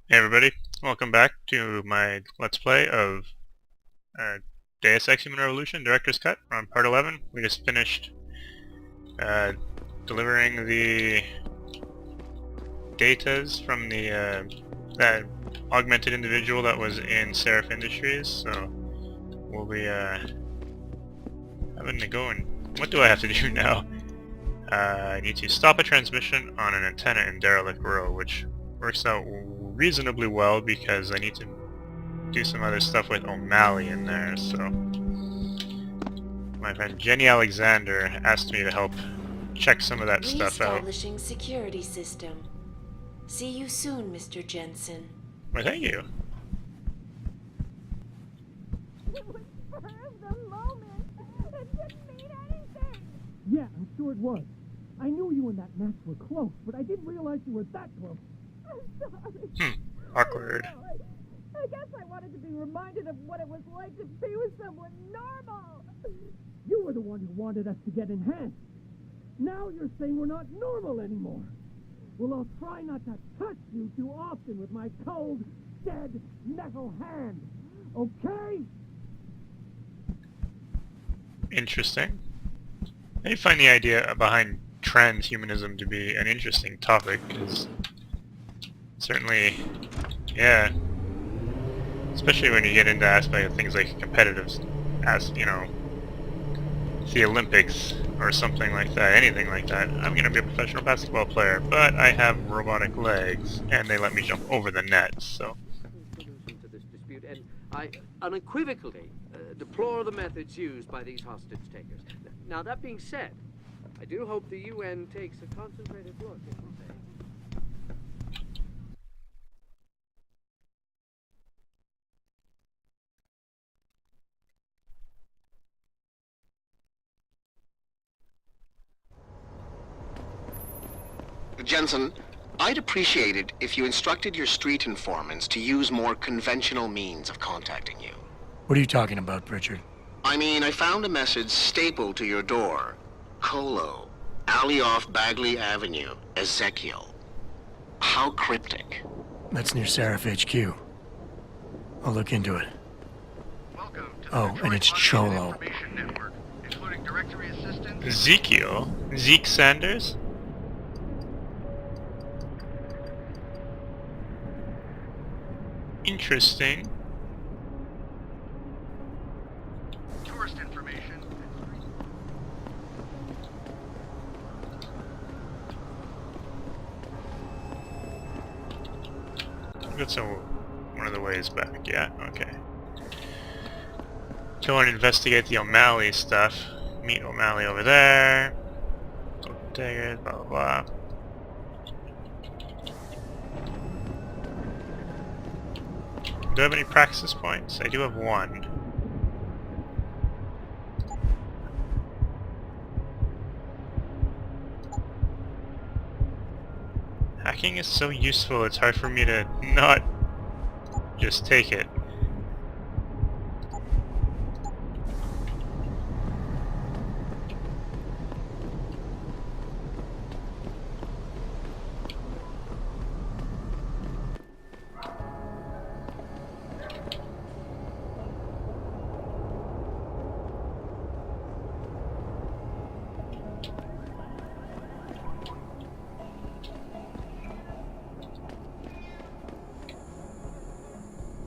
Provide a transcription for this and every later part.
Hey everybody, welcome back to my Let's Play of Deus Ex Human Revolution Director's Cut. We're on part 11. We just finished uh, delivering the datas from that augmented individual that was in Seraph Industries, so we'll be having to go and... What do I have to do now? I need to stop a transmission on an antenna in Derelict Row, which works out reasonably well because I need to do some other stuff with O'Malley in there, so my friend Jenny Alexander asked me to help check some of that stuff out. Reestablishing security system. See you soon, Mr. Jensen. Well, thank you. It was spur of the moment. It didn't mean anything. Yeah, I'm sure it was. I knew you and that mess were close, but I didn't realize you were that close. I'm sorry. Awkward. I guess I wanted to be reminded of what it was like to be with someone normal. You were the one who wanted us to get enhanced. Now you're saying we're not normal anymore. Well, I'll try not to touch you too often with my cold, dead, metal hand. Okay? Interesting. I find the idea behind transhumanism to be an interesting topic, because certainly, yeah, especially when you get into aspect of things like competitive, as you know, the Olympics or something like that, anything like that. I'm going to be a professional basketball player, but I have robotic legs, and they let me jump over the net, so... Solution to this dispute, and I unequivocally deplore the methods used by these hostage takers. Now, that being said, I do hope the UN takes a concentrated look at what they... Jensen, I'd appreciate it if you instructed your street informants to use more conventional means of contacting you. What are you talking about, Pritchard? I mean, I found a message stapled to your door. Colo, alley off Bagley Avenue, Ezekiel. How cryptic. That's near Seraph HQ. I'll look into it. Oh, and it's Cholo. Ezekiel? Zeke Sanders? Interesting. Tourist information. That's one of the ways back, yeah, okay. Go and investigate the O'Malley stuff. Meet O'Malley over there. Daggers, blah blah blah. Do I have any praxis points? I do have one. Hacking is so useful, it's hard for me to not just take it.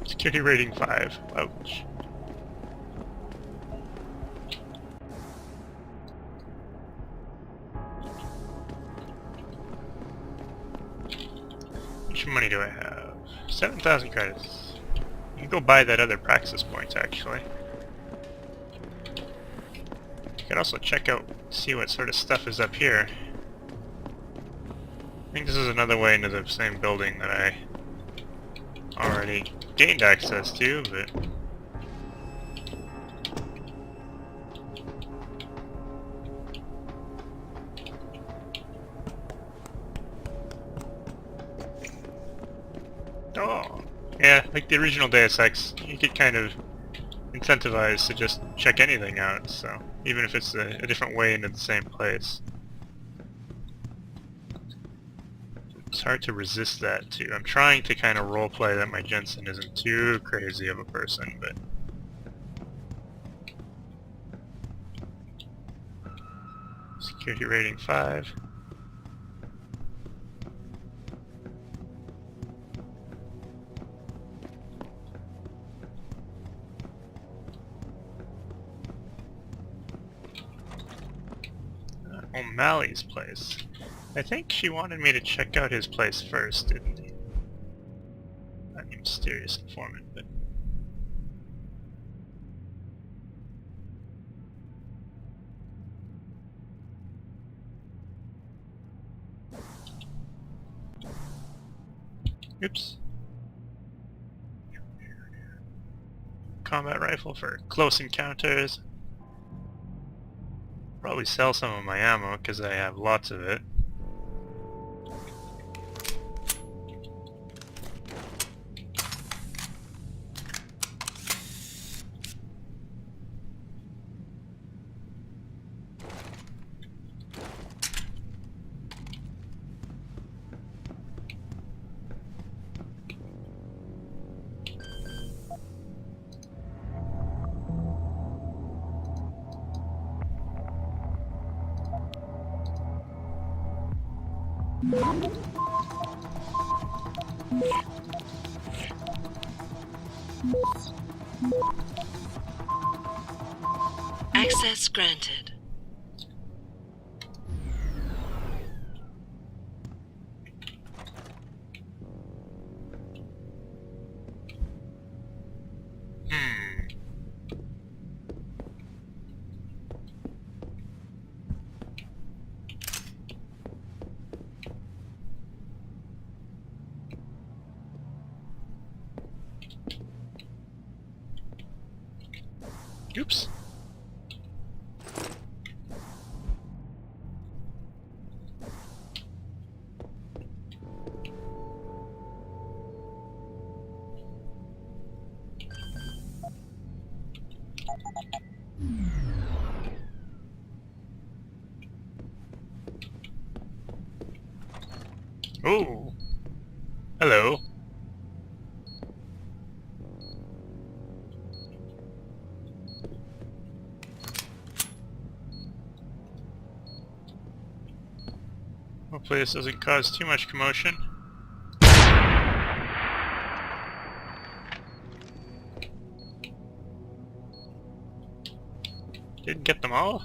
Security rating 5. Ouch. How much money do I have? 7,000 credits. You can go buy that other praxis points, actually. You can also check out, see what sort of stuff is up here. I think this is another way into the same building that I already gained access to, but... Oh! Yeah, like the original Deus Ex, you get kind of incentivized to just check anything out, so... even if it's a different way into the same place. It's hard to resist that too. I'm trying to kind of roleplay that my Jensen isn't too crazy of a person, but... Security rating 5. O'Malley's place. I think she wanted me to check out his place first, didn't he? Not a mysterious informant, but... Oops. Combat rifle for close encounters. Probably sell some of my ammo because I have lots of it. Access granted. Oops. Oh, hello. Hopefully this doesn't cause too much commotion. Didn't get them all?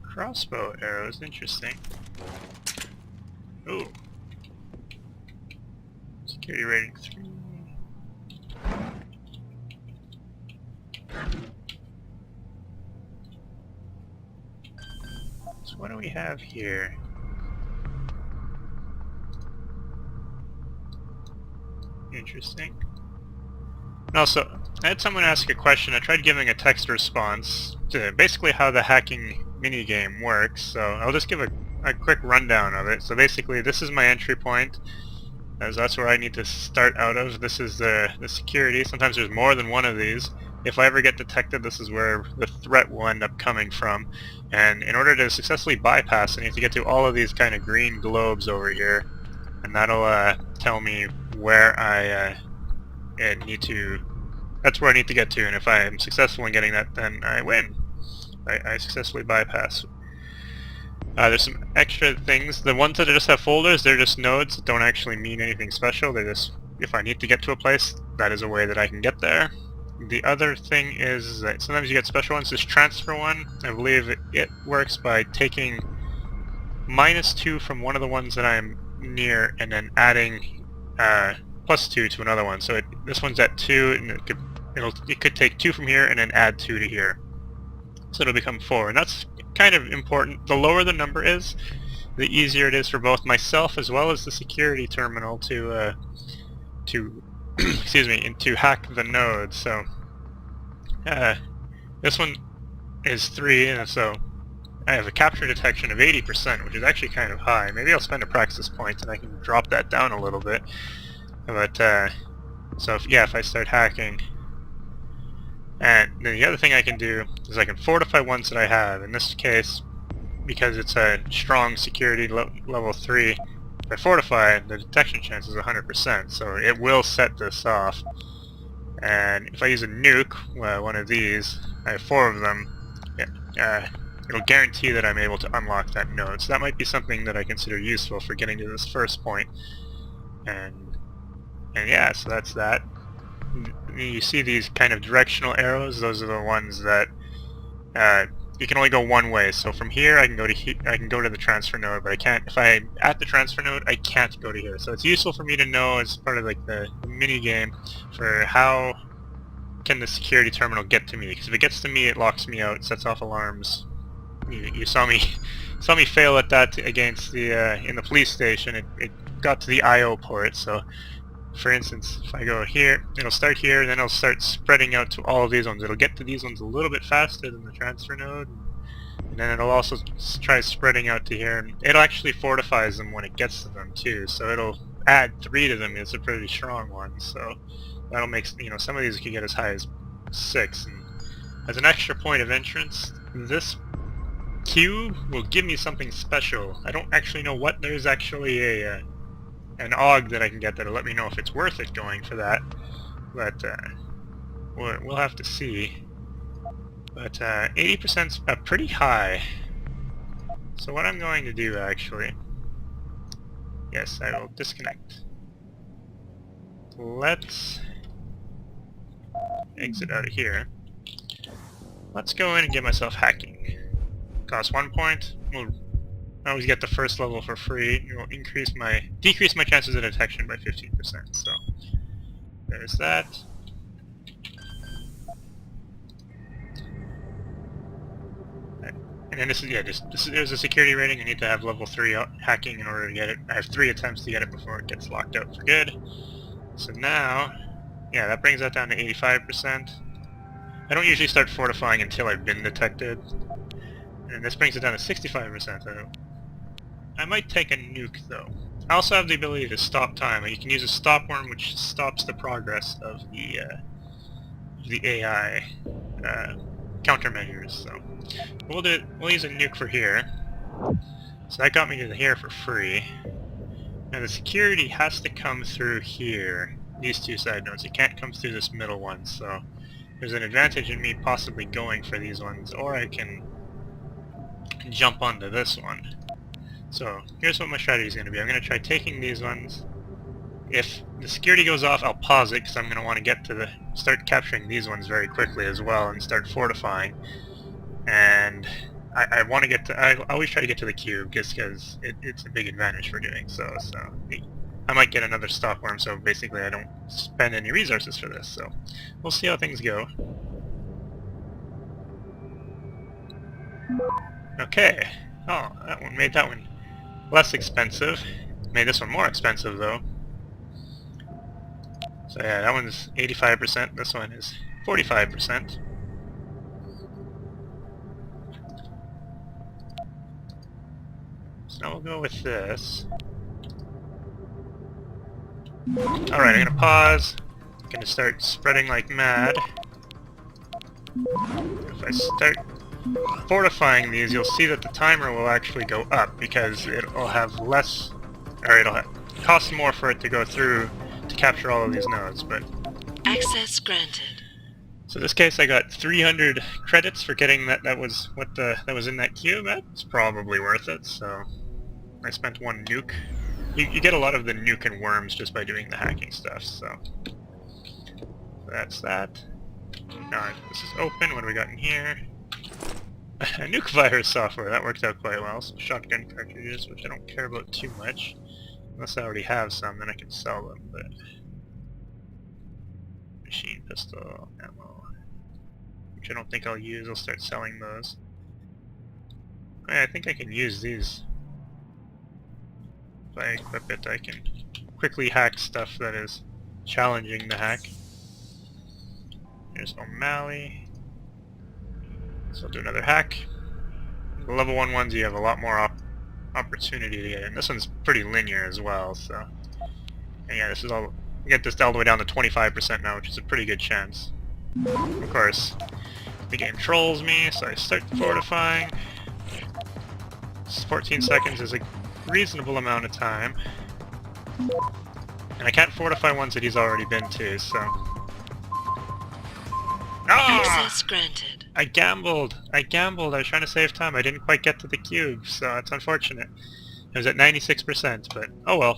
Crossbow arrows, interesting. Ooh. Security rating 3. So what do we have here? Interesting. And also, I had someone ask a question. I tried giving a text response to basically how the hacking minigame works, so I'll just give a quick rundown of it. So basically, this is my entry point, as that's where I need to start out of. This is the security. Sometimes there's more than one of these. If I ever get detected, this is where the threat will end up coming from. And in order to successfully bypass, I need to get to all of these kind of green globes over here, and that'll tell me where I need to. That's where I need to get to, and if I am successful in getting that, then I win. I successfully bypass. There's some extra things. The ones that just have folders, they're just nodes that don't actually mean anything special. They're just, if I need to get to a place, that is a way that I can get there. The other thing is that sometimes you get special ones. This transfer one, I believe it works by taking -2 from one of the ones that I'm near and then adding +2 to another one. So this one's at 2, and it could take 2 from here and then add 2 to here. So it'll become 4, and that's kind of important. The lower the number is, the easier it is for both myself as well as the security terminal to excuse me, and to hack the node. So this one is 3, and so I have a capture detection of 80%, which is actually kind of high. Maybe I'll spend a praxis point and I can drop that down a little bit. But, so if I start hacking... And then the other thing I can do is I can fortify ones that I have. In this case, because it's a strong security level 3, if I fortify, the detection chance is 100%, so it will set this off. And if I use a nuke, one of these, I have 4 of them, it'll guarantee that I'm able to unlock that node. So that might be something that I consider useful for getting to this first point. And yeah, so that's that. You see these kind of directional arrows, those are the ones that you can only go one way. So from here I can go to the transfer node, but I can't, if I'm at the transfer node, I can't go to here. So it's useful for me to know as part of like the mini game for how can the security terminal get to me, because if it gets to me it locks me out, sets off alarms. You saw me fail at that against the in the police station. It got to the IO port. So for instance, if I go here, it'll start here, and then it'll start spreading out to all of these ones. It'll get to these ones a little bit faster than the transfer node, and then it'll also try spreading out to here, and it actually fortifies them when it gets to them too, so it'll add 3 to them. It's a pretty strong one, so that'll make, some of these can get as high as 6, and as an extra point of entrance, this cube will give me something special. I don't actually know what. There's actually an AUG that I can get that'll let me know if it's worth it going for that, but we'll have to see. But 80%'s pretty high. So what I'm going to do actually, yes, I will disconnect. Let's exit out of here. Let's go in and get myself hacking. Costs 1 point. We'll always get the first level for free. It will decrease my chances of detection by 15%. So there's that. And then there's a security rating. I need to have level 3 hacking in order to get it. I have 3 attempts to get it before it gets locked out for good. So now, yeah, that brings that down to 85%. I don't usually start fortifying until I've been detected. And this brings it down to 65%. I might take a nuke though. I also have the ability to stop time. You can use a stop worm, which stops the progress of the AI countermeasures. So we'll use a nuke for here. So that got me to here for free. Now the security has to come through here. These 2 side nodes. It can't come through this middle one. So there's an advantage in me possibly going for these ones, or I can jump onto this one. So here's what my strategy is going to be. I'm going to try taking these ones. If the security goes off, I'll pause it because I'm going to want to start capturing these ones very quickly as well and start fortifying. And I want to get to, I always try to get to the cube just because it's a big advantage for doing so. So I might get another stop worm, so basically I don't spend any resources for this. So we'll see how things go. Okay. Oh, that one made that one less expensive. Made this one more expensive though. So yeah, that one's 85%, this one is 45%. So now we'll go with this. Alright, I'm gonna pause. I'm gonna start spreading like mad. If I start fortifying these, you'll see that the timer will actually go up because it'll have less, or it'll cost more for it to go through to capture all of these nodes. But Access granted. so in this case, I got 300 credits for getting that was that was in that cube. That's probably worth it. So I spent 1 nuke. You get a lot of the nuke and worms just by doing the hacking stuff. So that's that. Now this is open. What do we got in here? A nuke virus software, that worked out quite well. Some shotgun cartridges, which I don't care about too much. Unless I already have some, then I can sell them, but... Machine pistol, ammo... which I don't think I'll use, I'll start selling those. I think I can use these. If I equip it, I can quickly hack stuff that is challenging to hack. Here's O'Malley. So I'll do another hack. The level 1 ones you have a lot more opportunity to get in. This one's pretty linear as well, so... And yeah, this is all... We get this all the way down to 25% now, which is a pretty good chance. Of course, the game trolls me, so I start fortifying. 14 seconds is a reasonable amount of time. And I can't fortify ones that he's already been to, so... Access granted. I gambled! I was trying to save time. I didn't quite get to the cube, so that's unfortunate. It was at 96%, but oh well.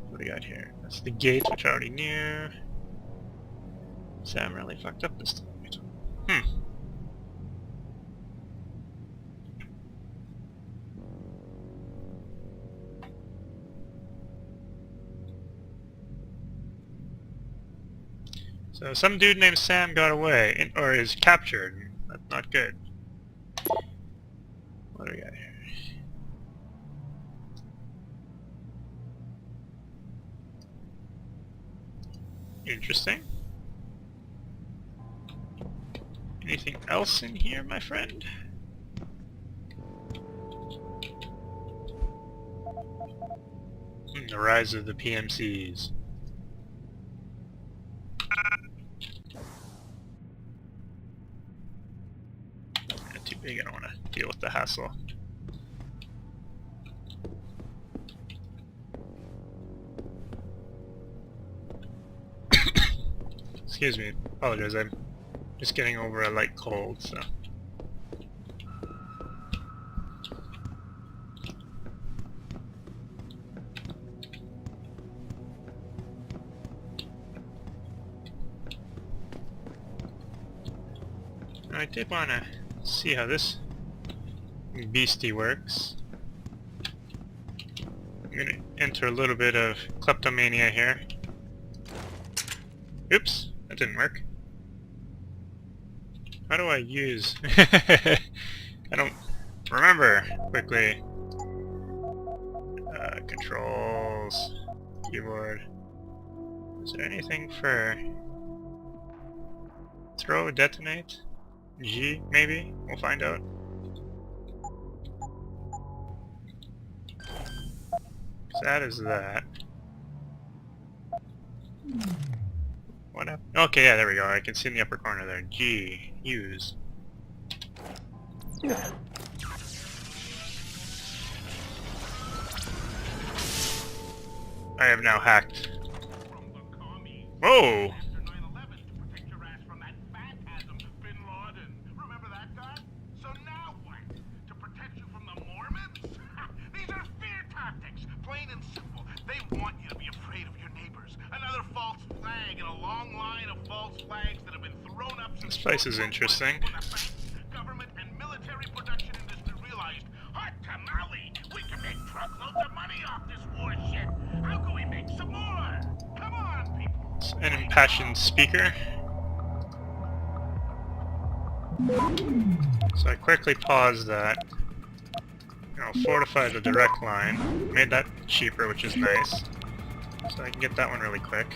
What do we got here? That's the gate, which I already knew. Sam really fucked up this time. So some dude named Sam got away, or is captured. That's not good. What do we got here? Interesting. Anything else in here, my friend? The rise of the PMCs. Not too big, I don't want to deal with the hassle. Excuse me, apologize, I'm just getting over a light cold, so... I did want to see how this beastie works. I'm going to enter a little bit of kleptomania here. Oops, that didn't work. How do I use... I don't remember quickly. Controls, keyboard. Is there anything for throw, detonate? G, maybe? We'll find out. So that is that. What happened? Okay, yeah, there we go. I can see in the upper corner there. G, use. I have now hacked. Whoa! This place is interesting. Government and military production industry realized, hot tamale, we can make truckloads of money off this war shit. How can we make some more? Come on, people. It's an impassioned speaker. So I quickly paused that. I'll fortify the direct line. Made that cheaper, which is nice. So I can get that one really quick.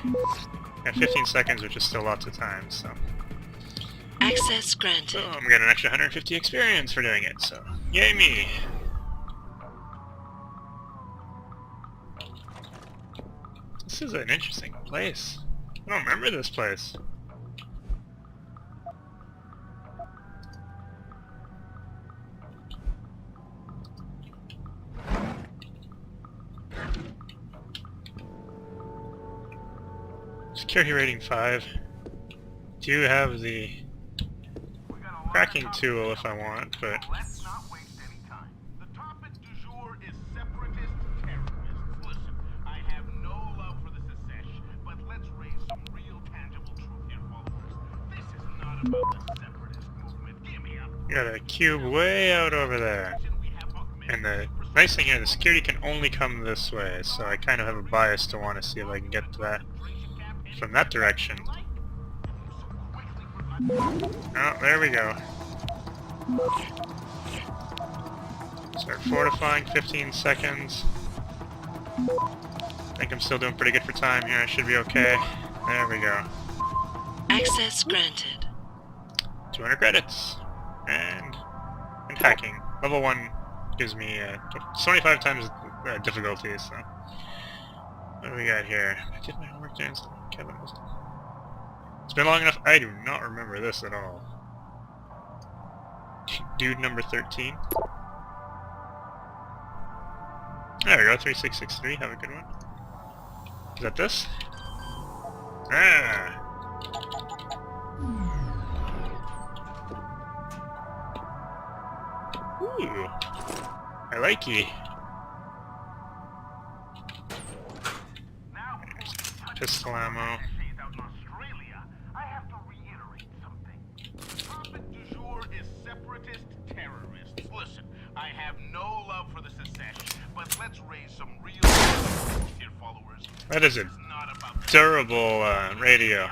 And 15 seconds, which is still lots of time, so... Access granted. So I'm getting an extra 150 experience for doing it, so yay me! This is an interesting place. I don't remember this place. Security rating 5. Do have the cracking tool if I want, but... Let's not waste any time. The topic du jour is separatist terrorists. Listen, I have no love for the secession, but let's raise some real tangible truth here, followers. This is not about the separatist movement. Give me up. Got a cube way out over there. And the nice thing here, the security can only come this way, so I kind of have a bias to want to see if I can get to that from that direction. Oh, there we go. Start fortifying, 15 seconds. I think I'm still doing pretty good for time here, I should be okay. There we go. Access granted. 200 credits. And I'm hacking. Level 1 gives me 25 times difficulty, so... What do we got here? I did my homework dance. Kevin was... It's been long enough. I do not remember this at all. Dude number 13. There we go, 3663. Have a good one. Is that this? Ah! Ooh! I like ye. Now, Pistol ammo. out in Australia, I have to reiterate something. The topic du jour is separatist terrorists. Listen, I have no love for the secession, but let's raise some real here, followers. That is a It's not about durable radio.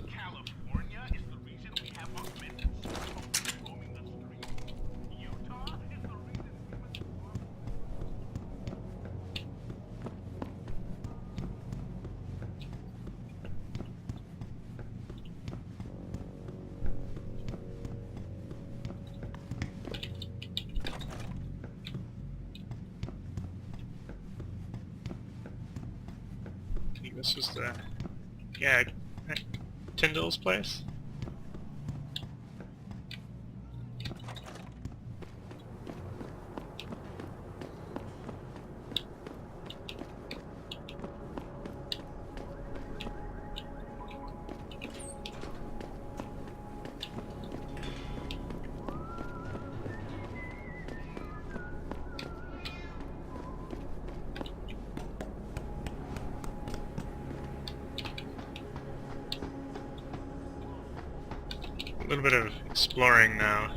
California is the reason we have augmented soldiers roaming the streets. Utah is the reason we must I think this was the... Yeah, Tyndall's place? A little bit of exploring now.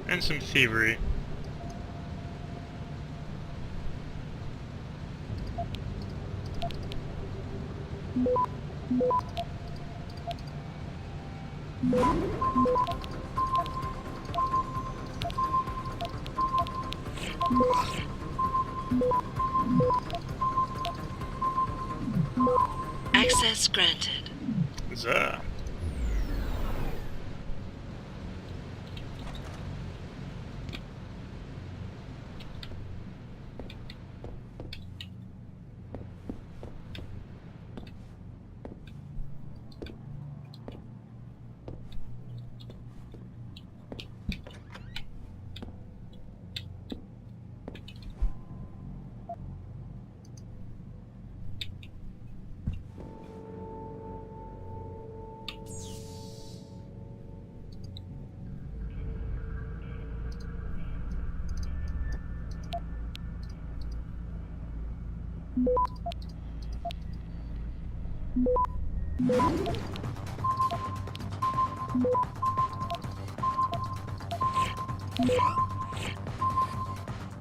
And some thievery. Access granted. Huzzah.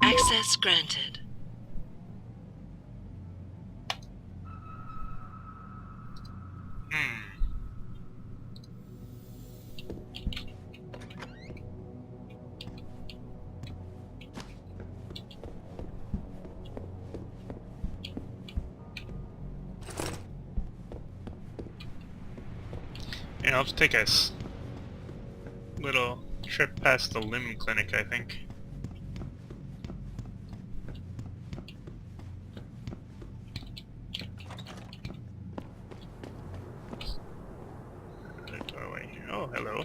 Access granted. Yeah, I'll just take a little trip past the limb clinic, I think. Doorway here. Oh, hello.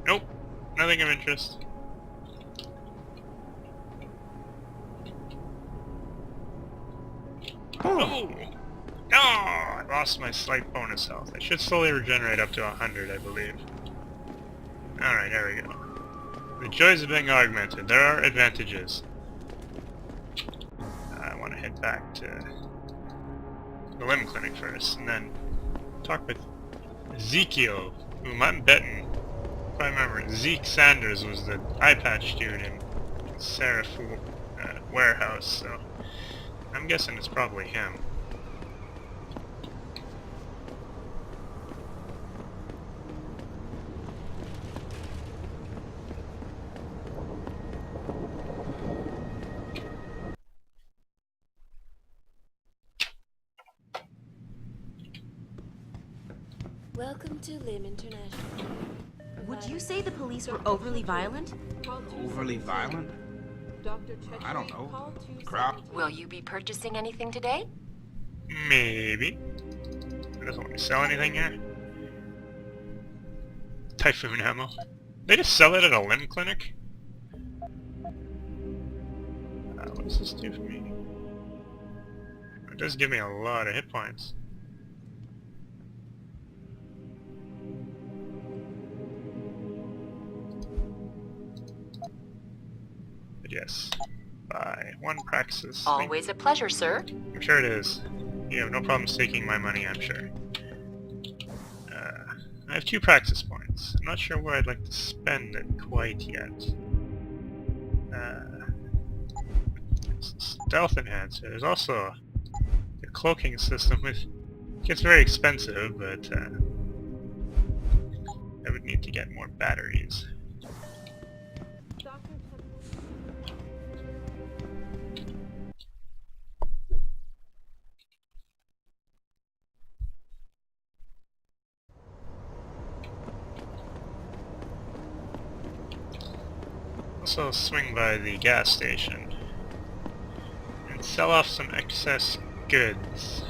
Nope, nothing of interest. Oh! Oh! lost my slight bonus health. I should slowly regenerate up to 100, I believe. Alright, there we go. The joys of being augmented. There are advantages. I want to head back to the limb clinic first, and then talk with Ezekiel, whom I'm betting, if I remember, Zeke Sanders was the eye patch dude in Seraph warehouse, so I'm guessing it's probably him. Welcome to Limb International. Would you say the police were overly violent? Overly violent? I don't know. Crowd? Will you be purchasing anything today? Maybe. Who doesn't want to sell anything here? Typhoon ammo. They just sell it at a limb clinic? What does this do for me? It does give me a lot of hit points. But yes, buy one Praxis. Always a pleasure, sir. I'm sure it is. You have no problem taking my money, I'm sure. I have 2 Praxis points. I'm not sure where I'd like to spend it quite yet. Stealth enhancer. There's also the cloaking system, which gets very expensive, but I would need to get more batteries. Also swing by the gas station and sell off some excess goods.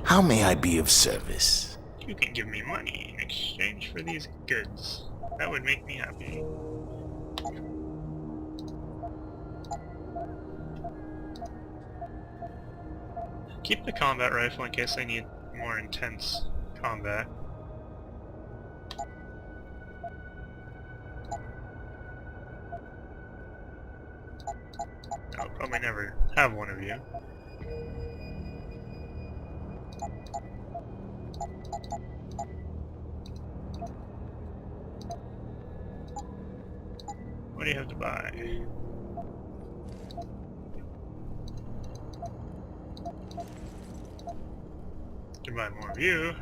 How may I be of service? You can give me money in exchange for these goods. That would make me happy. Keep the combat rifle in case I need more intense combat. I'll probably never have one of you. What do you have to buy? To buy more of you.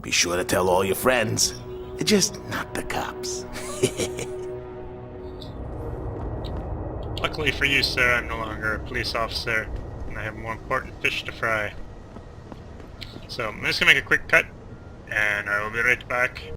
Be sure to tell all your friends. Just not the cops. Luckily for you, sir, I'm no longer a police officer, and I have more important fish to fry. So I'm just gonna make a quick cut, and I will be right back.